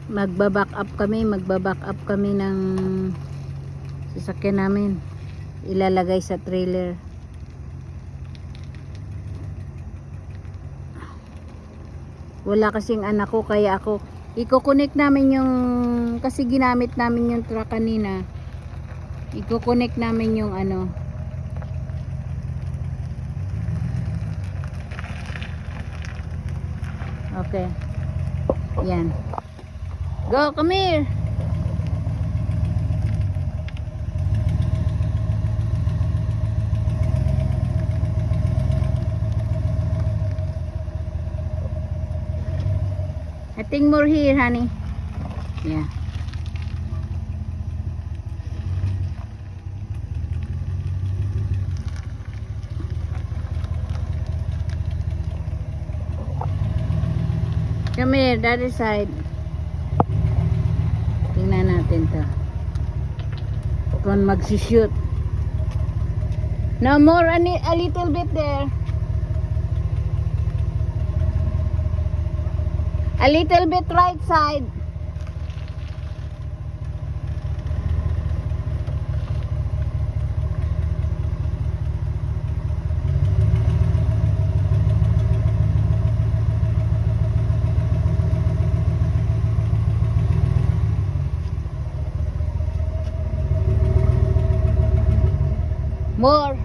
magbaback up kami ng sasakyan namin, ilalagay sa trailer. Wala kasing anak ko, kaya ako i-connect namin yung, kasi ginamit namin yung truck kanina, i-connect namin yung ano. Okay, yan, go, come here. I think more here, honey. Yeah. Come here, the other side. Tingnan natin to. Kung magsishoot. No more, a little bit there. A little bit right side. More.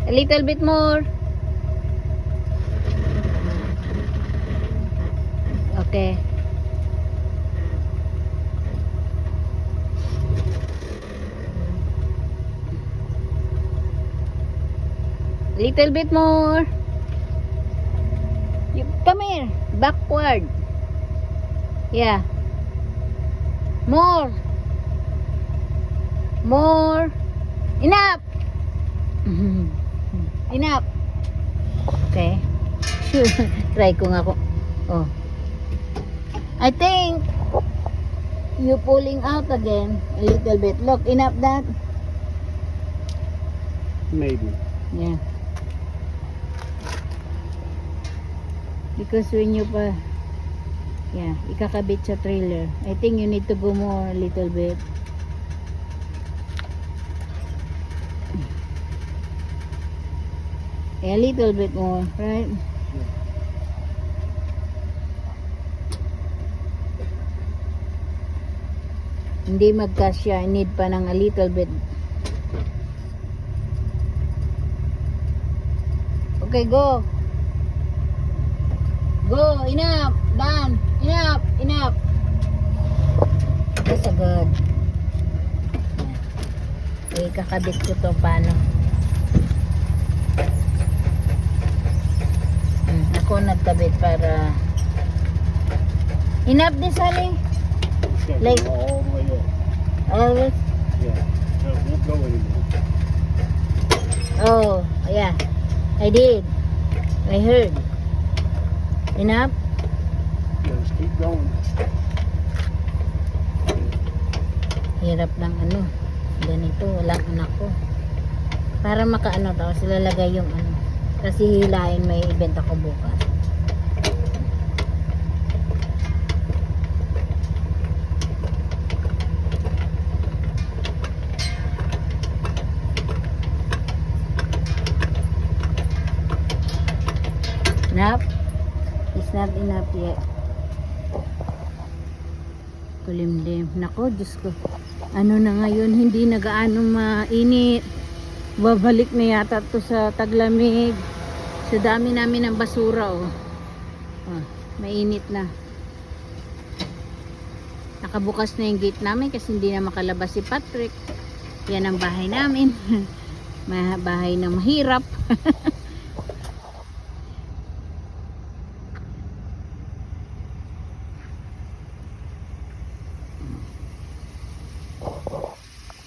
A little bit more. Okay. Little bit more. You come here. Backward. Yeah. More. More. Enough. Enough. Okay. Try ko nga ko. Oh. I think you pulling out again a little bit. Look, enough that? Maybe. Yeah. Because when you yeah, ikakabit sa trailer, I think you need to go more a little bit. A little bit more, right? Hindi magkasya, I need pa ng a little bit. Okay, go. Go, enough, done, enough. That's a good. Okay, kakabit ko to paano. Ako nagkabit para enough this, honey. Like all the way up. always. Yeah. No, it won't go anymore. Oh, yeah. I did. I heard. Enough? Yeah, just keep going. Hirap lang ano. Ganito, walang anak ko. Para makaano tapos ilalagay yung ano. Kasi hilain, may event ako bukas. Enough? It's not enough yet. Kulimlim. Nako, Diyos ko. Ano na ngayon, hindi na gaano mainit. Babalik na yata to sa taglamig. Sa dami namin ng basura, oh. Oh, mainit na. Nakabukas na yung gate namin kasi hindi na makalabas si Patrick. Yan ang bahay namin. Bahay na mahirap.